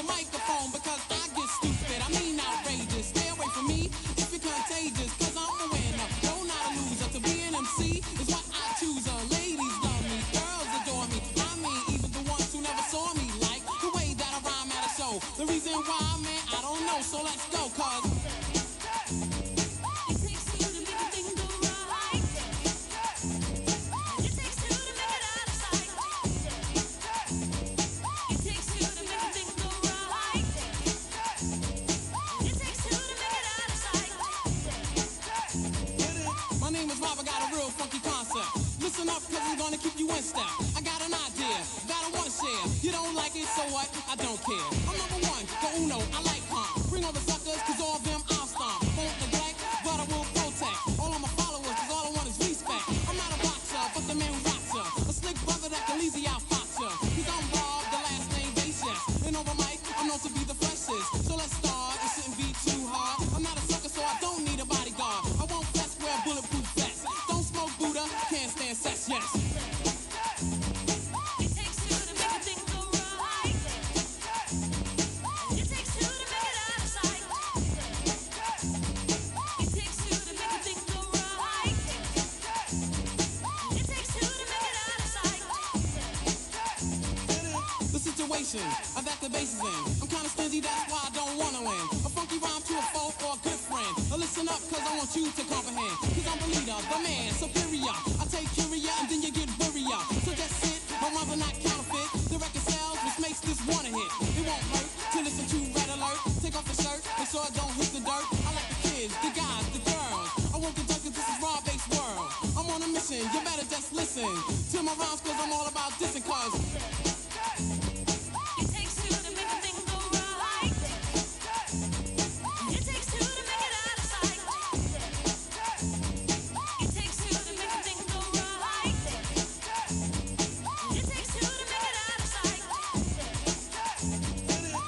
microphone because I get stupid. I mean outrageous. Stay away from me if you're contagious, cause I'm a winner. No, not a loser. To be an MC is what I choose. Ladies love me, girls adore me. I mean, even the ones who never saw me like the way that I rhyme at a show. The reason why, man, I don't know. So let's go, cause listen up, cause I'm gonna keep you in step. I got an idea that I wanna share. You don't like it, so what? I don't care. I'm number one, the uno, I like calm. Bring all the suckers, cause all of them I'll stomp. Won't neglect, but I will protect. All of my followers, cause all I want is respect. I'm not a boxer, but the man who rocks her. A slick brother that can easy out fox her. Cause I'm Bob, the last name Basis. And over mic, I'm known to be the freshest. So let's start, it shouldn't be too hard. I'm not a sucker, so I don't need a bodyguard. I won't flex, wear a bulletproof vest. Don't smoke Buddha, can't stand sex, yes. It takes two to make a thing go right. It takes two to make it out of sight. It takes two to make a thing go right. It takes two to make it out of sight. The situation that the bass is in, I'm kinda stingy, that's why I don't wanna win. A funky rhyme to a foe or a good friend. Listen up, cause I want you to comprehend. Cause I'm the leader, the man, superior. I take curia and then you get worrier. So just sit, my mother not counterfeit. The record sells, which makes this one a hit. It won't hurt to listen to Red Alert. Take off the shirt, make sure it don't hit the dirt. I like the kids, the guys, the girls. I won't get done cause this is raw-based world. I'm on a mission, you better just listen to my rhymes cause I'm all about dissing cause it takes two to make a thing go right. It takes two to make it out of sight. It takes two to make a thing go right. It takes two to make it out of sight.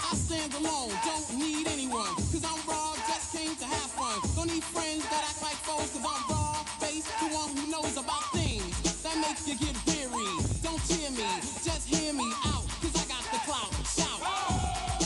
I stand alone, don't need anyone. Cause I'm raw, just came to have fun. Don't need friends that act like foes. Cause I'm raw, based, the one who knows about things that make you get weary. Don't cheer me, just hear me out. Cause I got the clout, shout.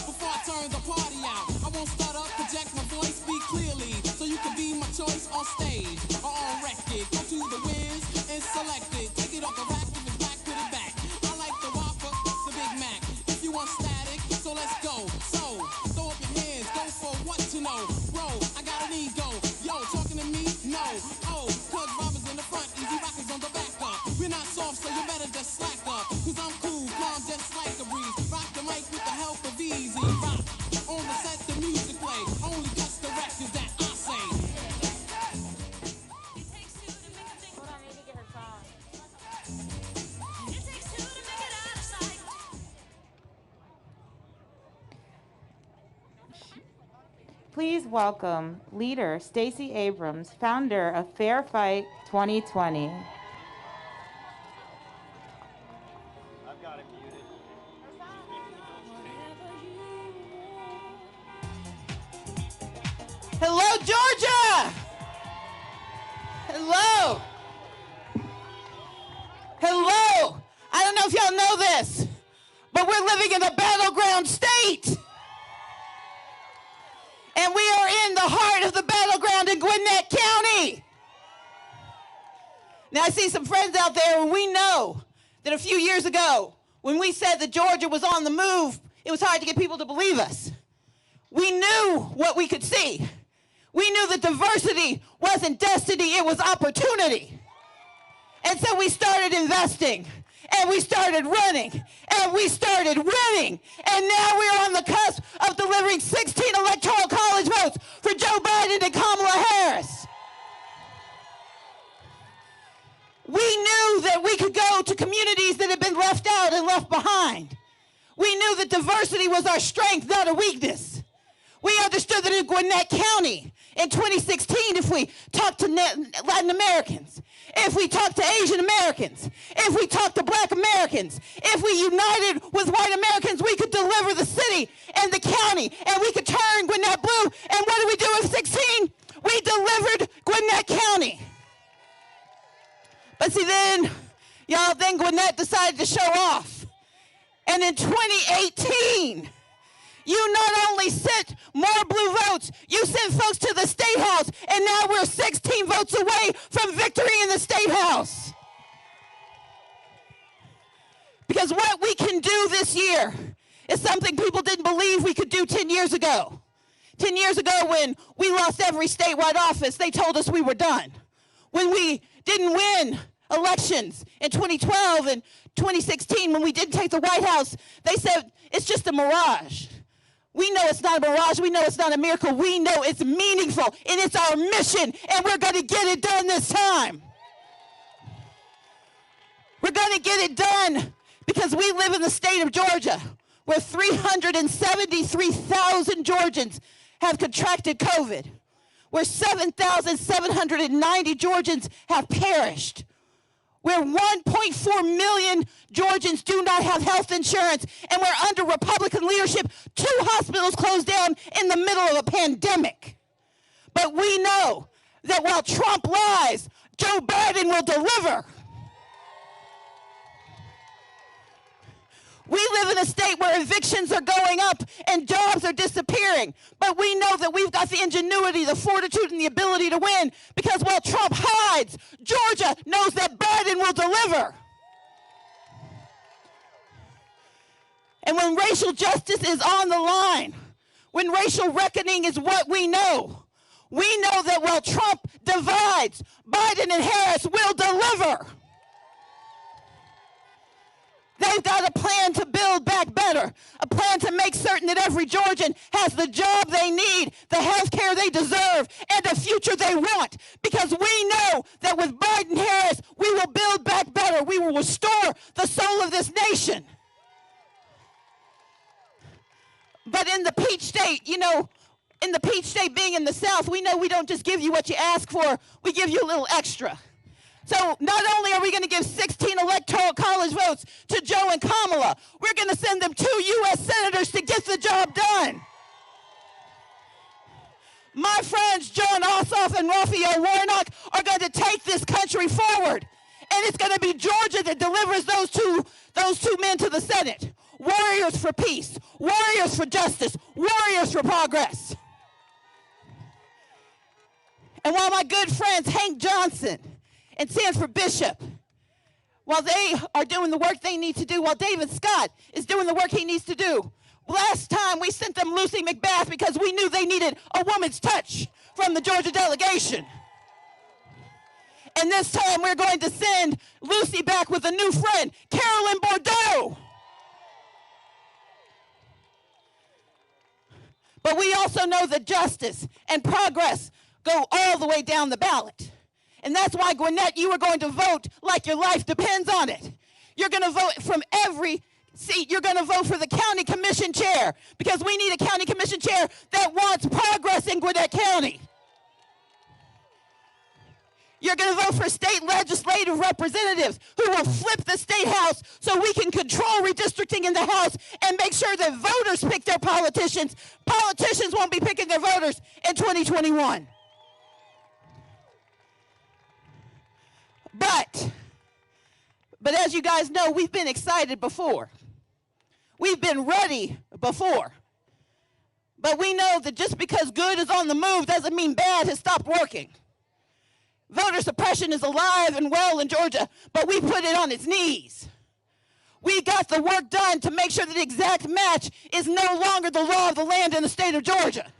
Before I turn the party out, I won't start up, project my voice, speak clearly. So you can be my choice on stage or on record. Go to the whiz and select it. Take it off the rack, give it back, put it back. I like the Whopper, the Big Mac. If you want static, so let's go. So, throw up your hands, go for what you know. Bro, I got an ego. Yo, talking to me? No. Oh, cause Robbers in the front, easy rockers on the back up. We're not soft, so you better just slack up. Cause I'm cool, calm, just like a breeze. Rock the mic with the help of Easy Rock. On the set, the music play. Only cuts the records that I say. It takes two to make a thing. Hold on, I need to get her song. It takes two to make it out of sight. Please welcome leader Stacey Abrams, founder of Fair Fight 2020. I've got it muted. Hello, Georgia! Hello! Hello! I don't know if y'all know this, but we're living in a battleground state. And we are in the heart of the battleground in Gwinnett County. Now, I see some friends out there, and we know that a few years ago, when we said that Georgia was on the move, it was hard to get people to believe us. We knew what we could see. We knew that diversity wasn't destiny, it was opportunity. And so we started investing, and we started running, and we started winning. And now we're on the cusp of delivering 16 electoral college votes for Joe Biden and Kamala Harris. We knew that we could go to communities that had been left out and left behind. We knew that diversity was our strength, not a weakness. We understood that in Gwinnett County in 2016, if we talked to Latin Americans, if we talked to Asian Americans, if we talked to Black Americans, if we united with white Americans, we could deliver the city and the county, and we could turn Gwinnett blue. And what did we do with 16? We delivered Gwinnett County. But see, then Gwinnett decided to show off. And in 2018, You not only sent more blue votes, you sent folks to the State House, and now we're 16 votes away from victory in the State House. Because what we can do this year is something people didn't believe we could do 10 years ago. 10 years ago when we lost every statewide office, they told us we were done. When we didn't win elections in 2012 and 2016, when we didn't take the White House, they said it's just a mirage. We know it's not a mirage. We know it's not a miracle. We know it's meaningful, and it's our mission, and we're going to get it done this time. We're going to get it done because we live in the state of Georgia, where 373,000 Georgians have contracted COVID, where 7,790 Georgians have perished, where 1.4 million Georgians do not have health insurance, and where under Republican leadership, 2 hospitals closed down in the middle of a pandemic. But we know that while Trump lies, Joe Biden will deliver. We live in a state where evictions are going up and jobs are disappearing. But we know that we've got the ingenuity, the fortitude, and the ability to win because while Trump hides, Georgia knows that Biden will deliver. And when racial justice is on the line, when racial reckoning is what we know that while Trump divides, Biden and Harris will deliver. They've got a plan to build back better, a plan to make certain that every Georgian has the job they need, the health care they deserve, and the future they want. Because we know that with Biden-Harris, we will build back better. We will restore the soul of this nation. But in the Peach State, in the Peach State being in the South, we know we don't just give you what you ask for, we give you a little extra. So not only are we going to give 16 electoral college votes to Joe and Kamala, we're going to send them 2 U.S. senators to get the job done. My friends John Ossoff and Raphael Warnock are going to take this country forward. And it's going to be Georgia that delivers those two men to the Senate. Warriors for peace, warriors for justice, warriors for progress. And while my good friends Hank Johnson and Sanford Bishop, while they are doing the work they need to do, while David Scott is doing the work he needs to do. Last time we sent them Lucy McBath because we knew they needed a woman's touch from the Georgia delegation. And this time we're going to send Lucy back with a new friend, Carolyn Bordeaux. But we also know that justice and progress go all the way down the ballot. And that's why, Gwinnett, you are going to vote like your life depends on it. You're going to vote from every seat. You're going to vote for the county commission chair because we need a county commission chair that wants progress in Gwinnett County. You're going to vote for state legislative representatives who will flip the state house so we can control redistricting in the house and make sure that voters pick their politicians. Politicians won't be picking their voters in 2021. But as you guys know, we've been excited before. We've been ready before. But we know that just because good is on the move doesn't mean bad has stopped working. Voter suppression is alive and well in Georgia, but we put it on its knees. We got the work done to make sure that the exact match is no longer the law of the land in the state of Georgia.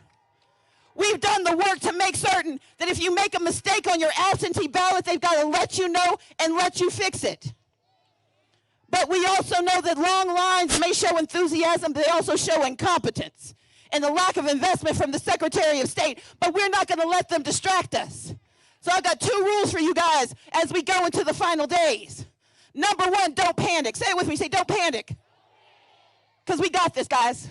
We've done the work to make certain that if you make a mistake on your absentee ballot, they've got to let you know and let you fix it. But we also know that long lines may show enthusiasm, but they also show incompetence and the lack of investment from the Secretary of State, but we're not going to let them distract us. So I've got 2 rules for you guys as we go into the final days. Number 1, don't panic. Say it with me, say don't panic. Because we got this, guys.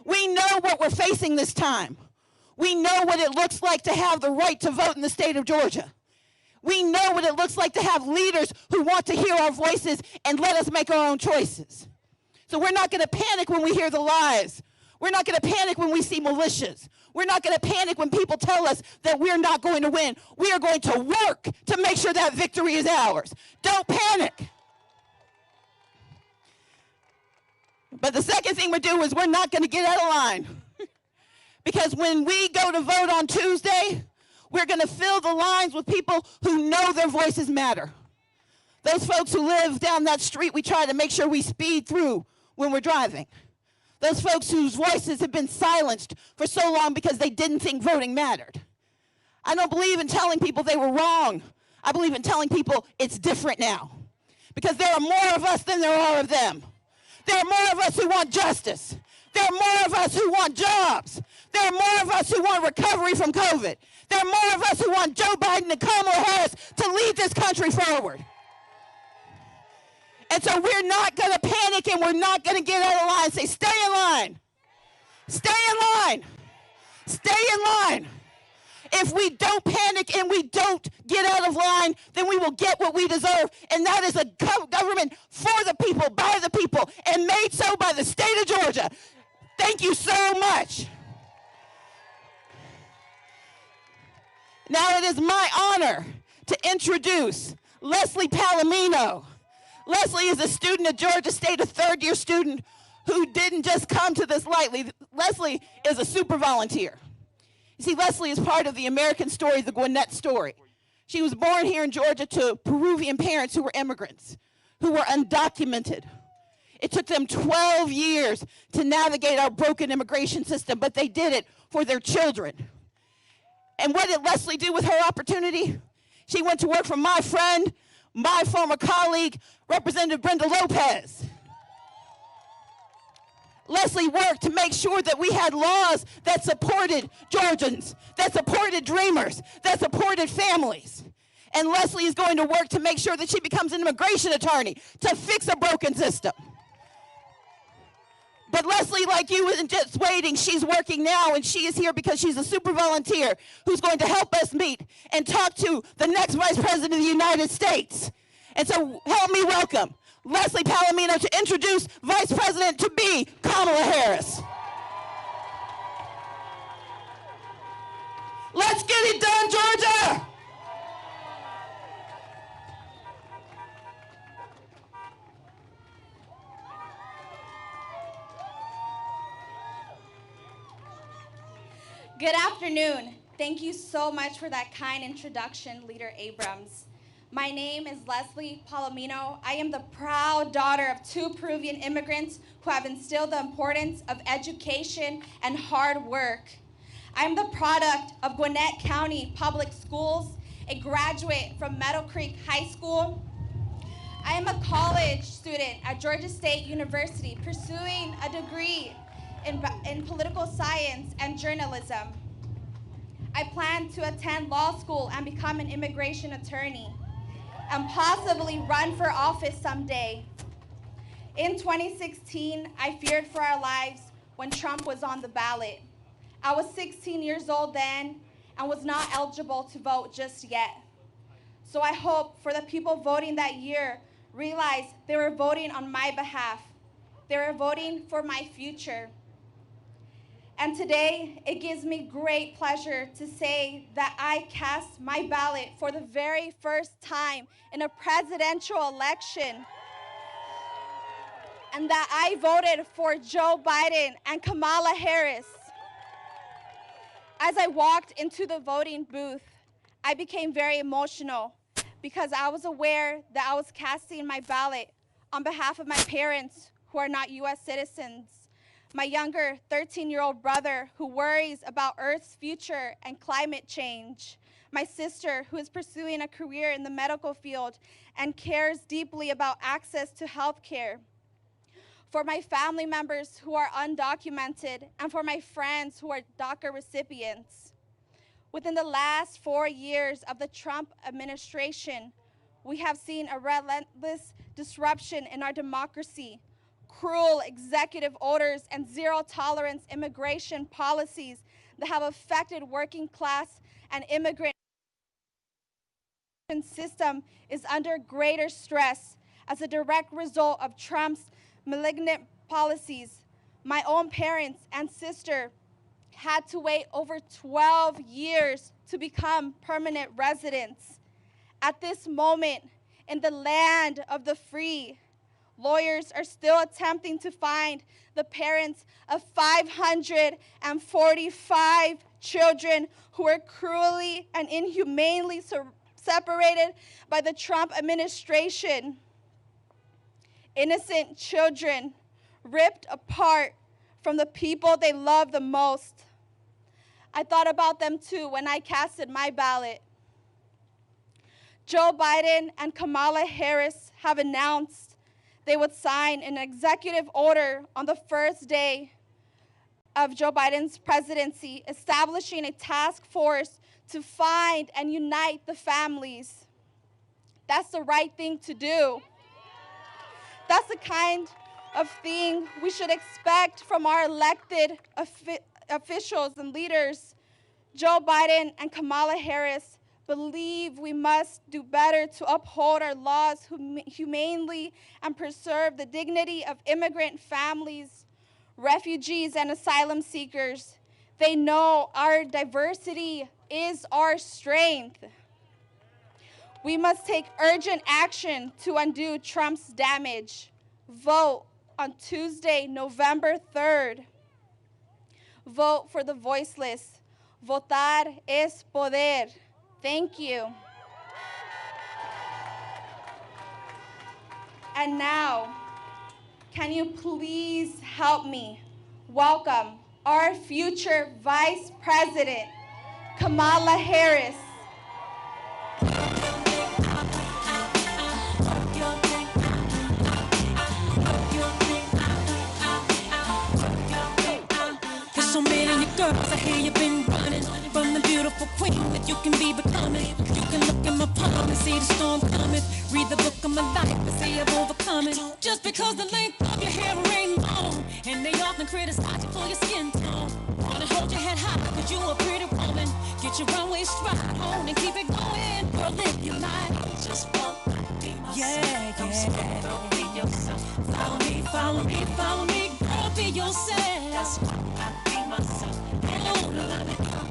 We know what we're facing this time. We know what it looks like to have the right to vote in the state of Georgia. We know what it looks like to have leaders who want to hear our voices and let us make our own choices. So we're not going to panic when we hear the lies. We're not going to panic when we see militias. We're not going to panic when people tell us that we're not going to win. We are going to work to make sure that victory is ours. Don't panic. But the second thing we do is we're not going to get out of line. Because when we go to vote on Tuesday, we're going to fill the lines with people who know their voices matter. Those folks who live down that street, we try to make sure we speed through when we're driving. Those folks whose voices have been silenced for so long because they didn't think voting mattered. I don't believe in telling people they were wrong. I believe in telling people it's different now. Because there are more of us than there are of them. There are more of us who want justice. There are more of us who want jobs. There are more of us who want recovery from COVID. There are more of us who want Joe Biden and Kamala Harris to lead this country forward. And so we're not going to panic and we're not going to get out of line. Say, stay in line. Stay in line. Stay in line. If we don't panic and we don't get out of line, then we will get what we deserve. And that is a government for the people, by the people, and made so by the state of Georgia. Thank you so much. Now it is my honor to introduce Leslie Palomino. Leslie is a student at Georgia State, a third-year student who didn't just come to this lightly. Leslie is a super volunteer. You see, Leslie is part of the American story, the Gwinnett story. She was born here in Georgia to Peruvian parents who were immigrants, who were undocumented. It took them 12 years to navigate our broken immigration system, but they did it for their children. And what did Leslie do with her opportunity? She went to work for my friend, my former colleague, Representative Brenda Lopez. Leslie worked to make sure that we had laws that supported Georgians, that supported dreamers, that supported families. And Leslie is going to work to make sure that she becomes an immigration attorney to fix a broken system. But Leslie, like you, isn't just waiting. She's working now, and she is here because she's a super volunteer who's going to help us meet and talk to the next Vice President of the United States. And so help me welcome Leslie Palomino to introduce Vice President to be Kamala Harris. Let's get it done, Georgia! Good afternoon. Thank you so much for that kind introduction, Leader Abrams. My name is Leslie Palomino. I am the proud daughter of two Peruvian immigrants who have instilled the importance of education and hard work. I am the product of Gwinnett County Public Schools, a graduate from Meadow Creek High School. I am a college student at Georgia State University pursuing a degree in political science and journalism. I plan to attend law school and become an immigration attorney and possibly run for office someday. In 2016, I feared for our lives when Trump was on the ballot. I was 16 years old then and was not eligible to vote just yet. So I hope for the people voting that year realize they were voting on my behalf. They were voting for my future. And today, it gives me great pleasure to say that I cast my ballot for the very first time in a presidential election, and that I voted for Joe Biden and Kamala Harris. As I walked into the voting booth, I became very emotional because I was aware that I was casting my ballot on behalf of my parents who are not U.S. citizens, my younger 13-year-old brother who worries about Earth's future and climate change, my sister who is pursuing a career in the medical field and cares deeply about access to health care, for my family members who are undocumented, and for my friends who are DACA recipients. Within the last 4 years of the Trump administration, we have seen a relentless disruption in our democracy, cruel executive orders, and zero-tolerance immigration policies that have affected working class and immigrant system is under greater stress as a direct result of Trump's malignant policies. My own parents and sister had to wait over 12 years to become permanent residents. At this moment, in the land of the free, lawyers are still attempting to find the parents of 545 children who were cruelly and inhumanely separated by the Trump administration. Innocent children ripped apart from the people they love the most. I thought about them too when I casted my ballot. Joe Biden and Kamala Harris have announced they would sign an executive order on the first day of Joe Biden's presidency, establishing a task force to find and unite the families. That's the right thing to do. That's the kind of thing we should expect from our elected officials and leaders. Joe Biden and Kamala Harris believe we must do better to uphold our laws humanely and preserve the dignity of immigrant families, refugees, and asylum seekers. They know our diversity is our strength. We must take urgent action to undo Trump's damage. Vote on Tuesday, November 3rd. Vote for the voiceless. Votar es poder. Thank you. And now, can you please help me welcome our future Vice President, Kamala Harris. There's so many girls, I hear you've been running from the beautiful queen that you can be becoming. You can look in my palm and see the storm coming. Read the book of my life and see I've overcome it. Just because the length of your hair ain't long, and they often criticize you for your skin tone. Wanna hold your head high, cause you a pretty woman. Get your runway stride on and keep it going. Girl, live your life. Just won't be myself. Yeah. Don't be yourself. Follow me, follow me, follow me. Girl, be yourself. That's why I be myself.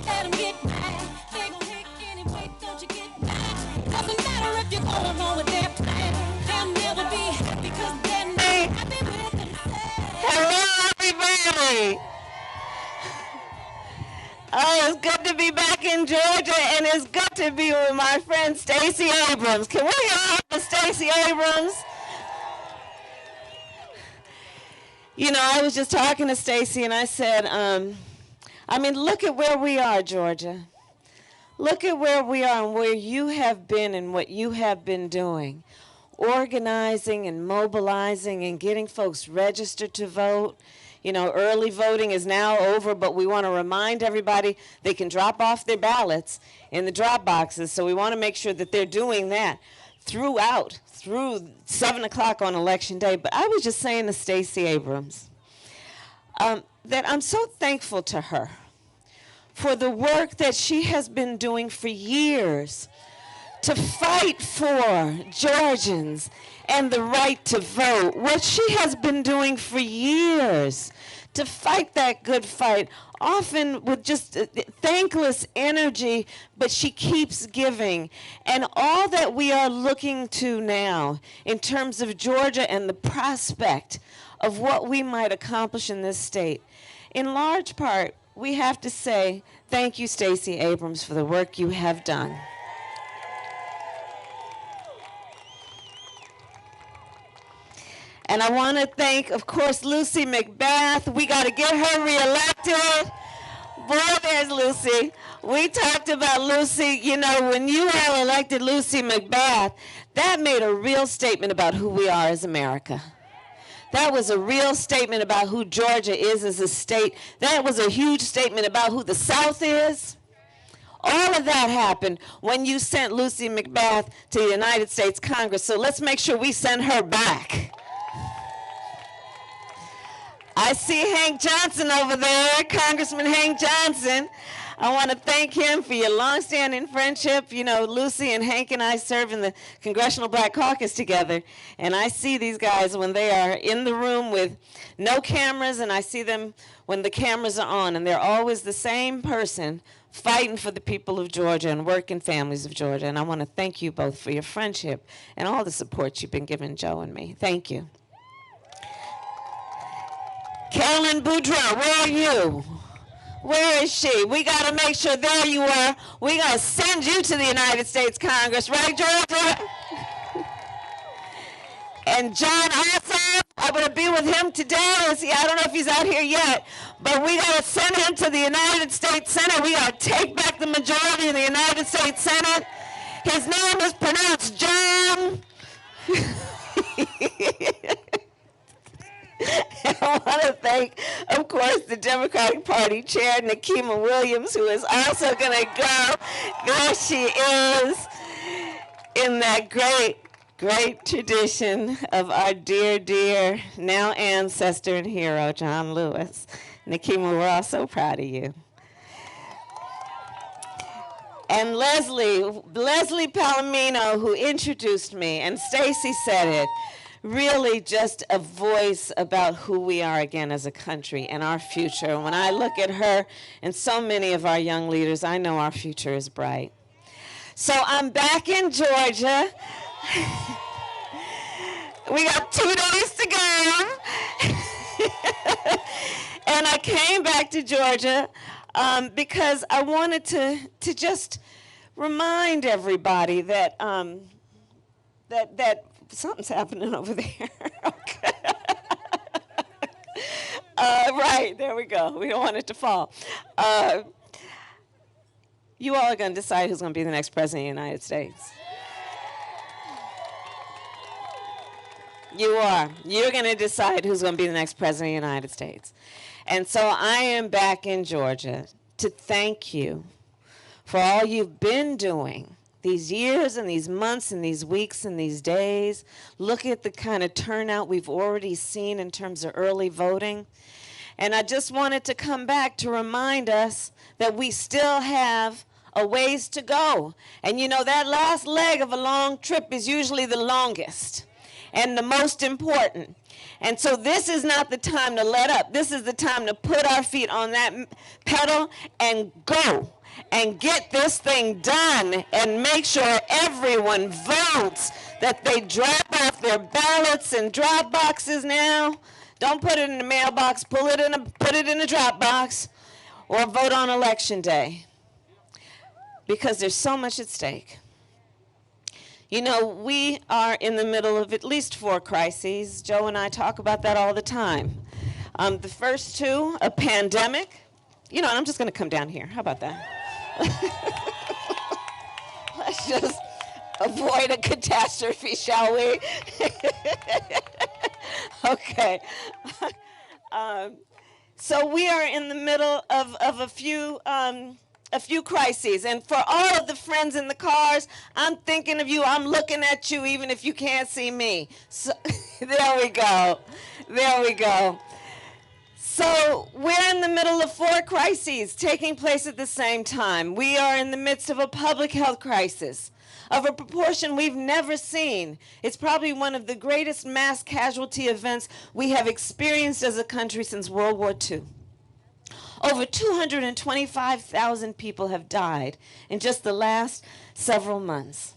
Let them get mad. They gon' hate anyway, don't you get mad? Doesn't matter if you're going along with their plan. They'll never be happy cause they're not happy with themselves. Hello, everybody. Oh, it's good to be back in Georgia, and it's good to be with my friend Stacey Abrams. Can we all have Stacey Abrams? You know, I was just talking to Stacey, and I said, look at where we are, Georgia. Look at where we are and where you have been and what you have been doing. Organizing and mobilizing and getting folks registered to vote. You know, early voting is now over, but we want to remind everybody they can drop off their ballots in the drop boxes. So we want to make sure that they're doing that through 7 o'clock on Election Day. But I was just saying to Stacey Abrams that I'm so thankful to her for the work that she has been doing for years to fight for Georgians and the right to vote. What she has been doing for years to fight that good fight, often with just thankless energy, but she keeps giving. And all that we are looking to now in terms of Georgia and the prospect of what we might accomplish in this state, in large part, we have to say, thank you, Stacey Abrams, for the work you have done. And I want to thank, of course, Lucy McBath. We got to get her reelected. Boy, there's Lucy. We talked about Lucy. You know, when you all elected Lucy McBath, that made a real statement about who we are as America. That was a real statement about who Georgia is as a state. That was a huge statement about who the South is. All of that happened when you sent Lucy McBath to the United States Congress. So let's make sure we send her back. I see Hank Johnson over there, Congressman Hank Johnson. I want to thank him for your longstanding friendship. You know, Lucy and Hank and I serve in the Congressional Black Caucus together, and I see these guys when they are in the room with no cameras, and I see them when the cameras are on, and they're always the same person fighting for the people of Georgia and working families of Georgia. And I want to thank you both for your friendship and all the support you've been giving Joe and me. Thank you. Carolyn Boudreaux, where are you? Where is she? We got to make sure, there you are. We got to send you to the United States Congress, right, Georgia? And John Ossoff, I'm going to be with him today. I don't know if he's out here yet, but we got to send him to the United States Senate. We got to take back the majority in the United States Senate. His name is pronounced John. I want to thank, of course, the Democratic Party Chair, Nikema Williams, who is also going to go. There she is, in that great tradition of our dear, now ancestor and hero, John Lewis. Nikema, we're all so proud of you. And Leslie Palomino, who introduced me, and Stacy said it, really just a voice about who we are again as a country and our future. When I look at her and so many of our young leaders, I know our future is bright. So I'm back in Georgia. We got 2 days to go. And I came back to Georgia because I wanted to just remind everybody that that something's happening over there. Okay. Right, there we go. We don't want it to fall. You all are going to decide who's going to be the next president of the United States. You are. You're going to decide who's going to be the next president of the United States. And so I am back in Georgia to thank you for all you've been doing these years and these months and these weeks and these days. Look at the kind of turnout we've already seen in terms of early voting. And I just wanted to come back to remind us that we still have a ways to go. And you know, that last leg of a long trip is usually the longest and the most important. And so this is not the time to let up. This is the time to put our feet on that pedal and go and get this thing done and make sure everyone votes, that they drop off their ballots and drop boxes now. Don't put it in the mailbox, put it in a drop box, or vote on election day, because there's so much at stake. You know, we are in the middle of at least 4 crises. Joe and I talk about that all the time. The first 2, a pandemic. You know, and I'm just going to come down here. How about that? Let's just avoid a catastrophe, shall we? Okay. So we are in the middle of a few crises. And for all of the friends in the cars, I'm thinking of you. I'm looking at you even if you can't see me. So there we go. There we go. So we're in the middle of 4 crises taking place at the same time. We are in the midst of a public health crisis of a proportion we've never seen. It's probably one of the greatest mass casualty events we have experienced as a country since World War II. Over 225,000 people have died in just the last several months.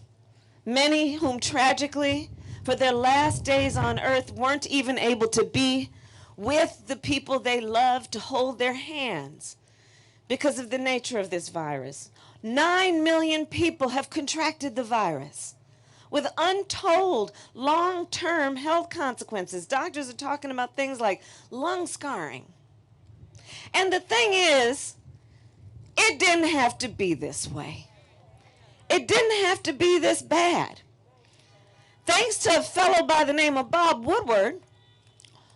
Many whom tragically, for their last days on earth, weren't even able to be with the people they love, to hold their hands because of the nature of this virus. 9 million people have contracted the virus with untold long-term health consequences. Doctors are talking about things like lung scarring. And the thing is, it didn't have to be this way. It didn't have to be this bad. Thanks to a fellow by the name of Bob Woodward,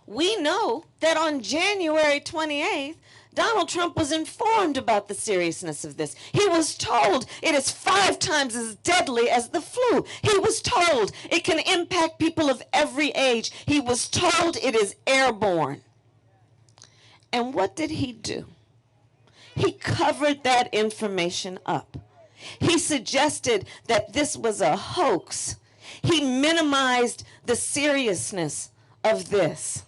we know that on January 28th, Donald Trump was informed about the seriousness of this. He was told it is 5 times as deadly as the flu. He was told it can impact people of every age. He was told it is airborne. And what did he do? He covered that information up. He suggested that this was a hoax. He minimized the seriousness of this.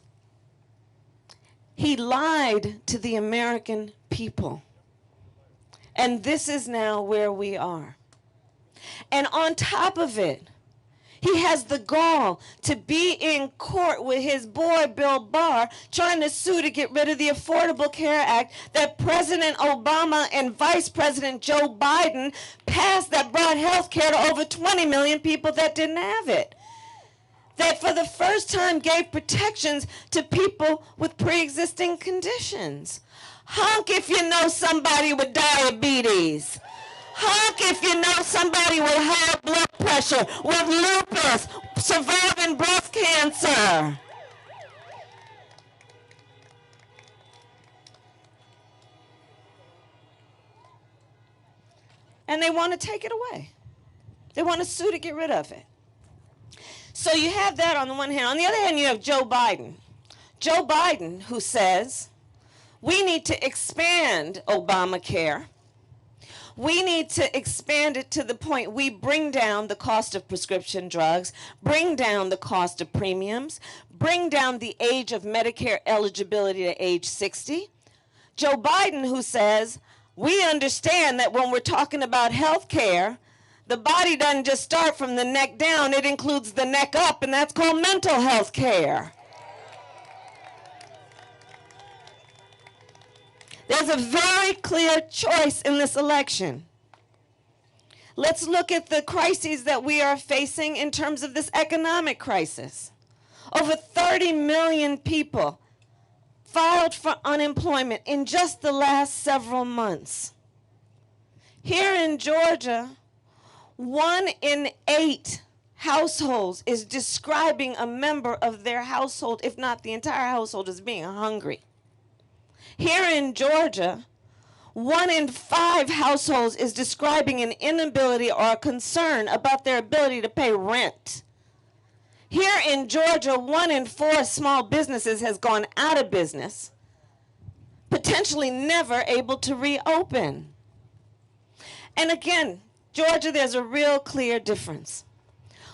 He lied to the American people. And this is now where we are. And on top of it, He has the gall to be in court with his boy Bill Barr trying to sue to get rid of the Affordable Care Act that President Obama and Vice President Joe Biden passed that brought health care to over 20 million people that didn't have it. That for the first time gave protections to people with pre-existing conditions. Honk if you know somebody with diabetes. Honk if you know somebody with high blood pressure, with lupus, surviving breast cancer. And they want to take it away. They want to sue to get rid of it. So you have that on the one hand. On the other hand, you have Joe Biden. Joe Biden, who says, we need to expand Obamacare. We need to expand it to the point we bring down the cost of prescription drugs, bring down the cost of premiums, bring down the age of Medicare eligibility to age 60. Joe Biden, who says, we understand that when we're talking about health care, the body doesn't just start from the neck down, it includes the neck up, and that's called mental health care. There's a very clear choice in this election. Let's look at the crises that we are facing in terms of this economic crisis. Over 30 million people filed for unemployment in just the last several months. Here in Georgia, 1 in 8 households is describing a member of their household, if not the entire household, as being hungry. Here in Georgia, 1 in 5 households is describing an inability or a concern about their ability to pay rent. Here in Georgia, 1 in 4 small businesses has gone out of business, potentially never able to reopen. And again, Georgia, there's a real clear difference.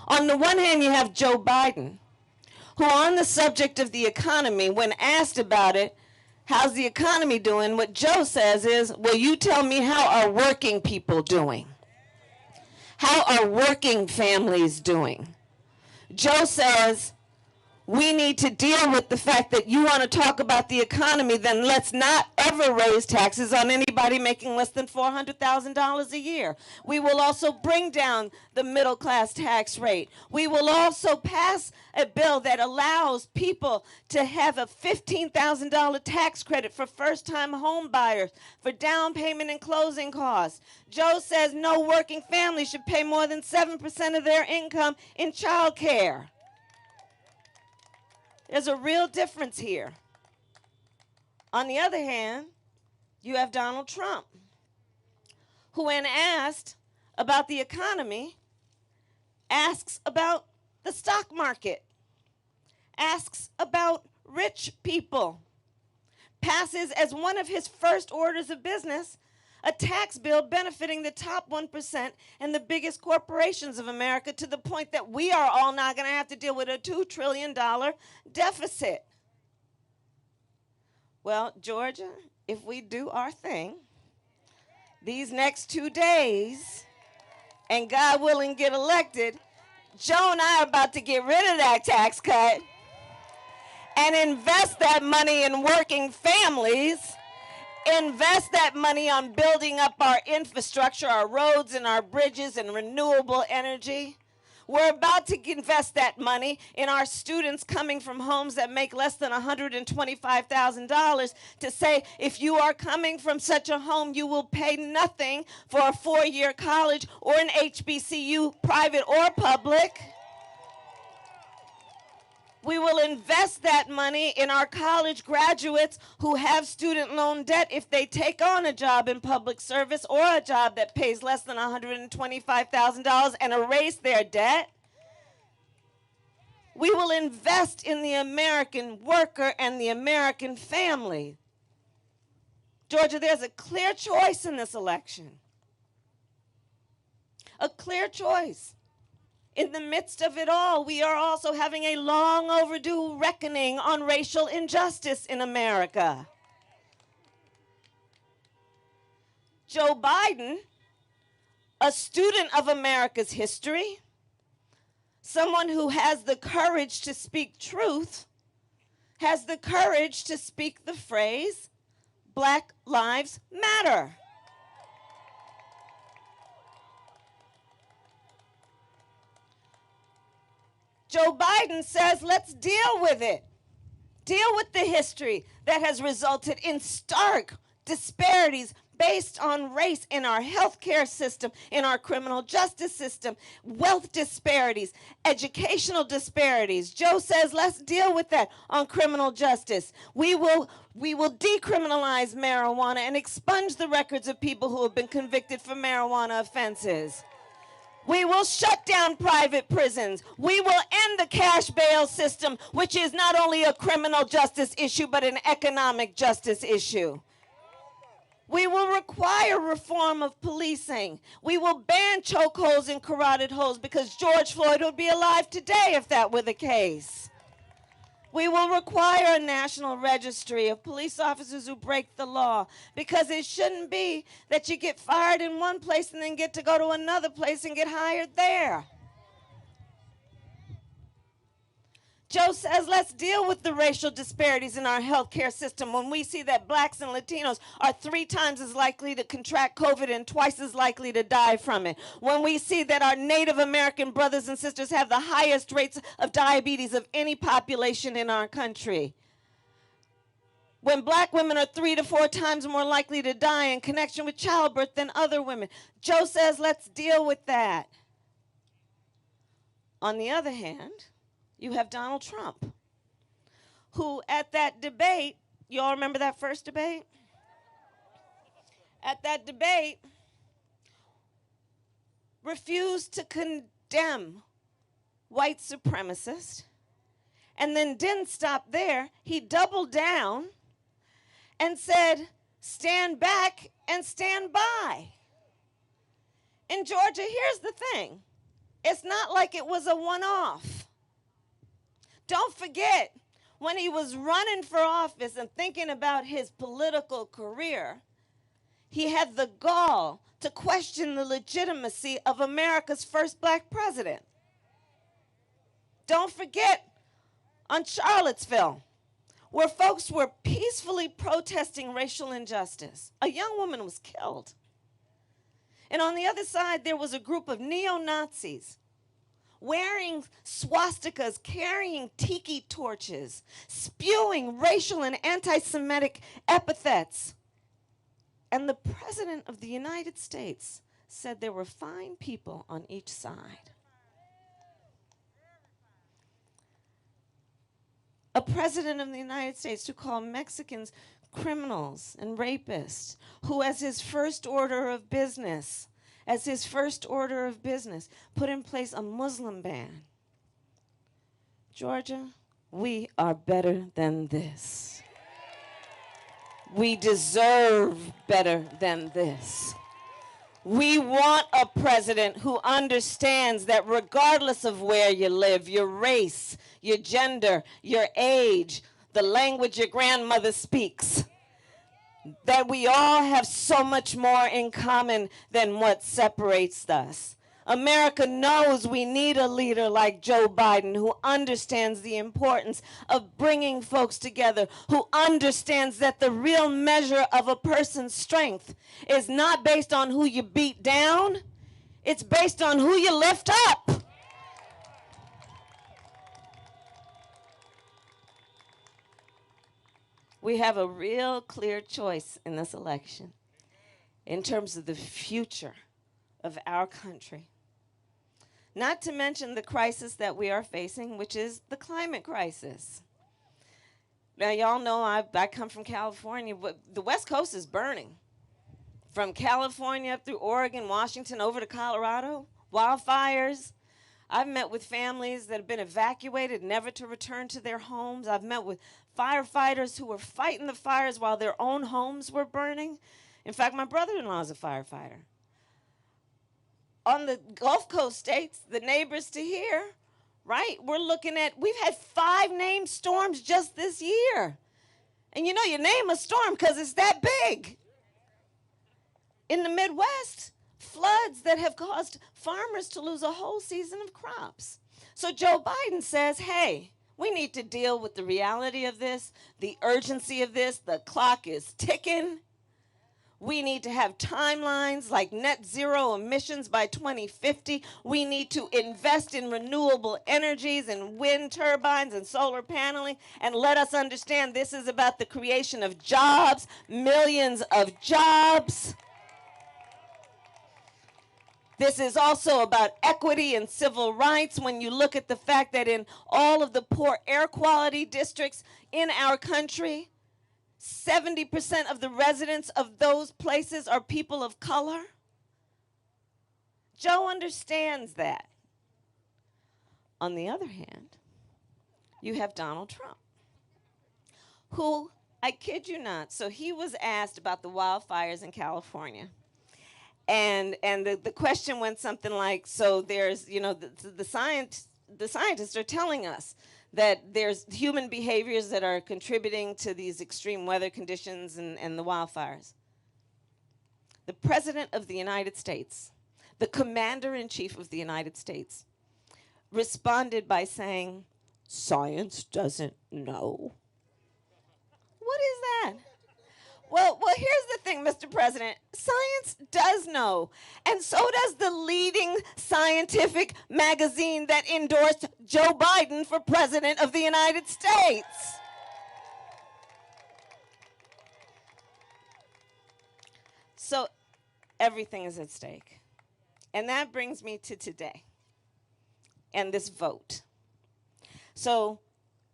On the one hand, you have Joe Biden, who on the subject of the economy, when asked about it, how's the economy doing? What Joe says is, well, you tell me, how are working people doing? How are working families doing? Joe says, we need to deal with the fact that you want to talk about the economy, then let's not ever raise taxes on anybody making less than $400,000 a year. We will also bring down the middle class tax rate. We will also pass a bill that allows people to have a $15,000 tax credit for first-time home buyers for down payment and closing costs. Joe says no working family should pay more than 7% of their income in child care. There's a real difference here. On the other hand, you have Donald Trump, who when asked about the economy, asks about the stock market, asks about rich people, passes as one of his first orders of business a tax bill benefiting the top 1% and the biggest corporations of America, to the point that we are all now going to have to deal with a $2 trillion deficit. Well, Georgia, if we do our thing, these next 2 days, and God willing get elected, Joe and I are about to get rid of that tax cut and invest that money in working families, invest that money on building up our infrastructure, our roads and our bridges and renewable energy. We're about to invest that money in our students coming from homes that make less than $125,000 to say, if you are coming from such a home, you will pay nothing for a 4-year college or an HBCU, private or public. We will invest that money in our college graduates who have student loan debt if they take on a job in public service or a job that pays less than $125,000 and erase their debt. We will invest in the American worker and the American family. Georgia, there's a clear choice in this election. A clear choice. In the midst of it all, we are also having a long overdue reckoning on racial injustice in America. Joe Biden, a student of America's history, someone who has the courage to speak truth, has the courage to speak the phrase, Black Lives Matter. Joe Biden says, let's deal with it. Deal with the history that has resulted in stark disparities based on race in our healthcare system, in our criminal justice system, wealth disparities, educational disparities. Joe says, let's deal with that on criminal justice. We will decriminalize marijuana and expunge the records of people who have been convicted for marijuana offenses. We will shut down private prisons. We will end the cash bail system, which is not only a criminal justice issue, but an economic justice issue. We will require reform of policing. We will ban chokeholds and carotid holds because George Floyd would be alive today if that were the case. We will require a national registry of police officers who break the law, because it shouldn't be that you get fired in one place and then get to go to another place and get hired there. Joe says, let's deal with the racial disparities in our healthcare system when we see that blacks and Latinos are 3 times as likely to contract COVID and twice as likely to die from it. When we see that our Native American brothers and sisters have the highest rates of diabetes of any population in our country. When black women are 3 to 4 times more likely to die in connection with childbirth than other women. Joe says, let's deal with that. On the other hand, you have Donald Trump, who at that debate, you all remember that first debate? At that debate, refused to condemn white supremacists, and then didn't stop there. He doubled down and said, stand back and stand by. In Georgia, here's the thing. It's not like it was a one-off. Don't forget, when he was running for office and thinking about his political career, he had the gall to question the legitimacy of America's first black president. Don't forget on Charlottesville, where folks were peacefully protesting racial injustice. A young woman was killed. And on the other side, there was a group of neo-Nazis wearing swastikas, carrying tiki torches, spewing racial and anti-Semitic epithets. And the President of the United States said there were fine people on each side. A President of the United States who called Mexicans criminals and rapists, who as his first order of business, put in place a Muslim ban. Georgia, we are better than this. We deserve better than this. We want a president who understands that regardless of where you live, your race, your gender, your age, the language your grandmother speaks, that we all have so much more in common than what separates us. America knows we need a leader like Joe Biden who understands the importance of bringing folks together, who understands that the real measure of a person's strength is not based on who you beat down, it's based on who you lift up. We have a real clear choice in this election in terms of the future of our country. Not to mention the crisis that we are facing, which is the climate crisis. Now, y'all know I come from California, but the West Coast is burning. From California up through Oregon, Washington, over to Colorado, wildfires. I've met with families that have been evacuated, never to return to their homes. I've met with firefighters who were fighting the fires while their own homes were burning. In fact, my brother-in-law is a firefighter. On the Gulf Coast states, the neighbors to here, right? We've had 5 named storms just this year. And you know, you name a storm because it's that big. In the Midwest, floods that have caused farmers to lose a whole season of crops. So Joe Biden says, hey, we need to deal with the reality of this, the urgency of this. The clock is ticking. We need to have timelines like net zero emissions by 2050. We need to invest in renewable energies and wind turbines and solar paneling. And let us understand this is about the creation of jobs, millions of jobs. This is also about equity and civil rights when you look at the fact that in all of the poor air quality districts in our country, 70% of the residents of those places are people of color. Joe understands that. On the other hand, you have Donald Trump, who, I kid you not, so he was asked about the wildfires in California. And the question went something like, so there's, you know, the scientists are telling us that there's human behaviors that are contributing to these extreme weather conditions and the wildfires. The President of the United States, the Commander-in-Chief of the United States, responded by saying, science doesn't know. What is that? Well, here's the thing, Mr. President. Science does know, and so does the leading scientific magazine that endorsed Joe Biden for President of the United States. So everything is at stake. And that brings me to today and this vote. So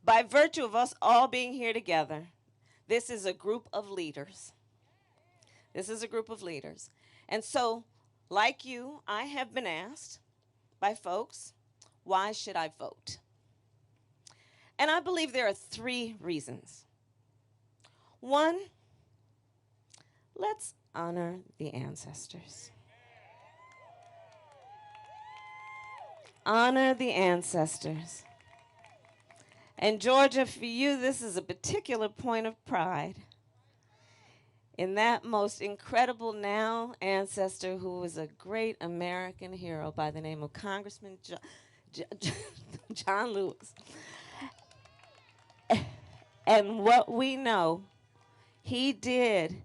by virtue of us all being here together, this is a group of leaders. This is a group of leaders. And so, like you, I have been asked by folks, why should I vote? And I believe there are 3 reasons. 1, let's honor the ancestors. Honor the ancestors. And Georgia, for you, this is a particular point of pride in that most incredible now ancestor who was a great American hero by the name of Congressman John Lewis. And what we know he did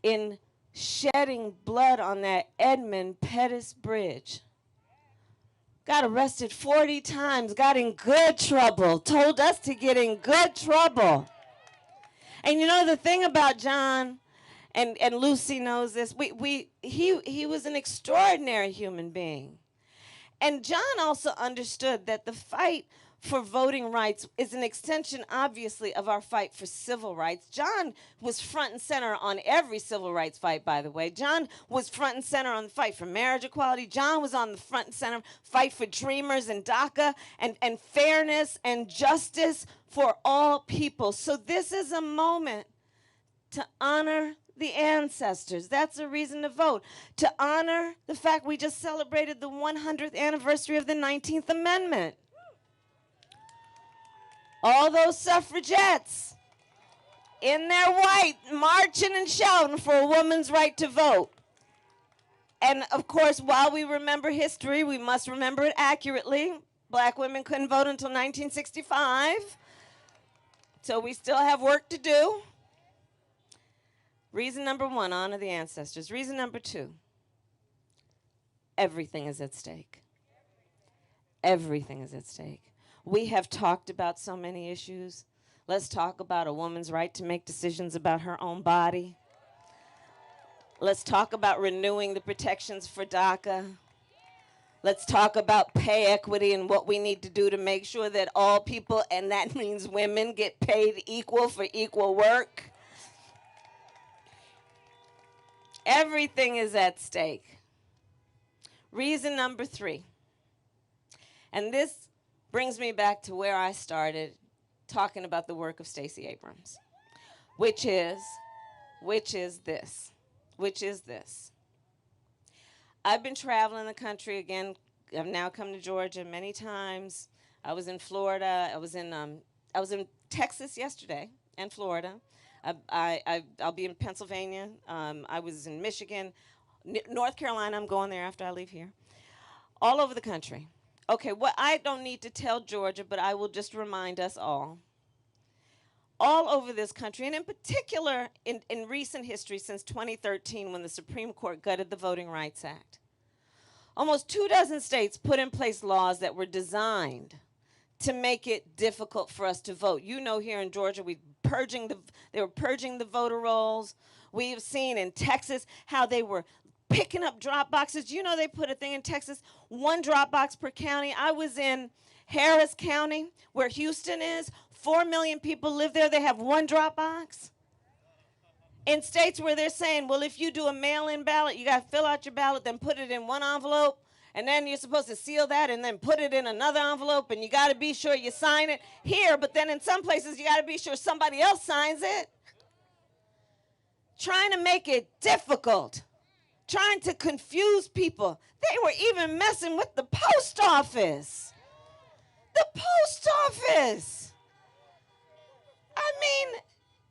in shedding blood on that Edmund Pettus Bridge. Got arrested 40 times, got in good trouble, told us to get in good trouble. And you know the thing about John, and Lucy knows this, he was an extraordinary human being. And John also understood that the fight for voting rights is an extension, obviously, of our fight for civil rights. John was front and center on every civil rights fight, by the way. John was front and center on the fight for marriage equality. John was on the front and center fight for Dreamers and DACA and fairness and justice for all people. So this is a moment to honor the ancestors. That's a reason to vote. To honor the fact we just celebrated the 100th anniversary of the 19th Amendment. All those suffragettes in their white marching and shouting for a woman's right to vote. And of course, while we remember history, we must remember it accurately. Black women couldn't vote until 1965. So we still have work to do. Reason number 1, honor the ancestors. Reason number 2, everything is at stake. Everything is at stake. We have talked about so many issues. Let's talk about a woman's right to make decisions about her own body. Let's talk about renewing the protections for DACA. Let's talk about pay equity and what we need to do to make sure that all people, and that means women, get paid equal for equal work. Everything is at stake. Reason number 3, and this brings me back to where I started talking about the work of Stacey Abrams, which is this. I've been traveling the country again. I've now come to Georgia many times. I was in Florida. I was in Texas yesterday and Florida. I'll be in Pennsylvania. I was in Michigan, North Carolina. I'm going there after I leave here. All over the country. Okay, well, I don't need to tell Georgia, but I will just remind us all over this country, and in particular in recent history since 2013 when the Supreme Court gutted the Voting Rights Act, almost 24 states put in place laws that were designed to make it difficult for us to vote. You know, here in Georgia, they were purging the voter rolls. We have seen in Texas how they were picking up drop boxes. You know, they put a thing in Texas, 1 drop box per county. I was in Harris County, where Houston is. 4 million people live there. They have 1 drop box. In states where they're saying, well, if you do a mail-in ballot, you got to fill out your ballot, then put it in 1 envelope, and then you're supposed to seal that and then put it in another envelope, and you got to be sure you sign it here, but then in some places you got to be sure somebody else signs it. Trying to make it difficult. Trying to confuse people. They were even messing with the post office. The post office. I mean,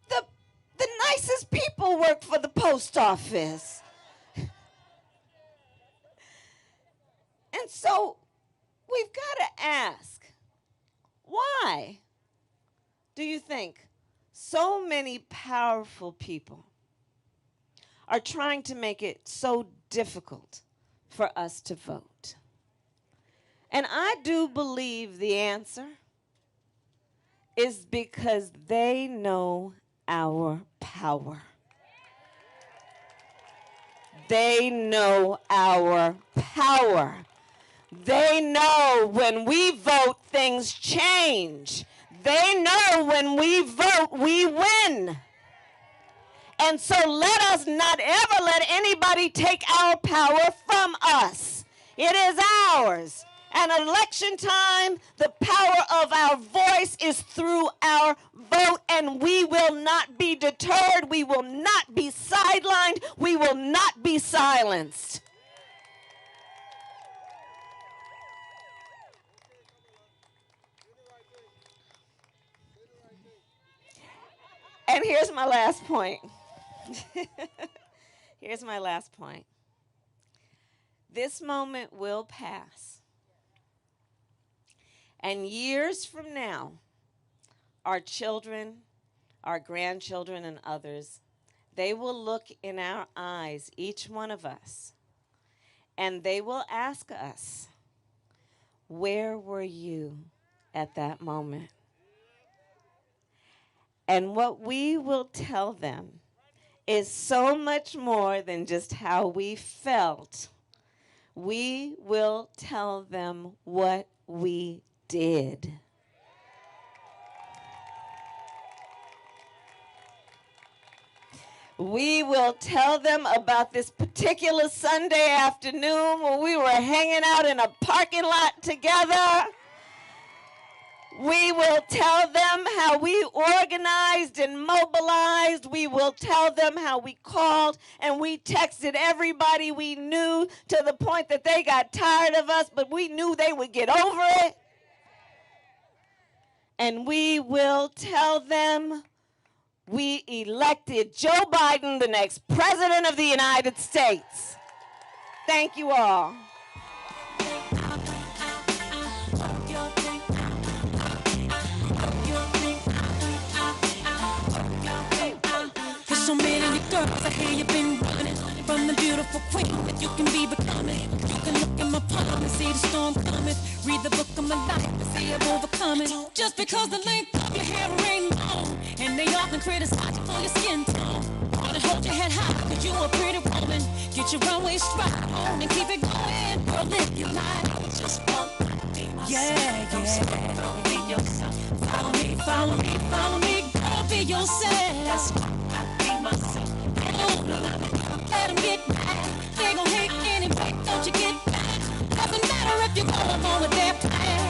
the nicest people work for the post office. And so we've got to ask, why do you think so many powerful people are trying to make it so difficult for us to vote? And I do believe the answer is because they know our power. They know our power. They know when we vote, things change. They know when we vote, we win. And so let us not ever let anybody take our power from us. It is ours. And election time, the power of our voice is through our vote, and we will not be deterred. We will not be sidelined. We will not be silenced. And here's my last point. Here's my last point. This moment will pass. And years from now, our children, our grandchildren, and others, they will look in our eyes, each one of us, and they will ask us, where were you at that moment? And what we will tell them is so much more than just how we felt. We will tell them what we did. We will tell them about this particular Sunday afternoon when we were hanging out in a parking lot together. We will tell them how we organized and mobilized. We will tell them how we called and we texted everybody we knew to the point that they got tired of us, but we knew they would get over it. And we will tell them we elected Joe Biden the next president of the United States. Thank you all. There's so many girls I hear you've been running from the beautiful queen that you can be becoming. You can look in my palm and see the storm coming. Read the book of my life and see it overcoming. Just because the length of your hair ain't long, and they often criticize you for your skin tone. Wanna hold your head high cause you a pretty woman. Get your runway stride on and keep it going. Girl, live your life. Just won't be myself. Yeah. Don't be yourself. Follow me, follow me, follow me. Girl, be yourself. That's why I be myself. Let them get mad. They gon' hate anyway, don't you get mad? Doesn't matter if you go along with their plan.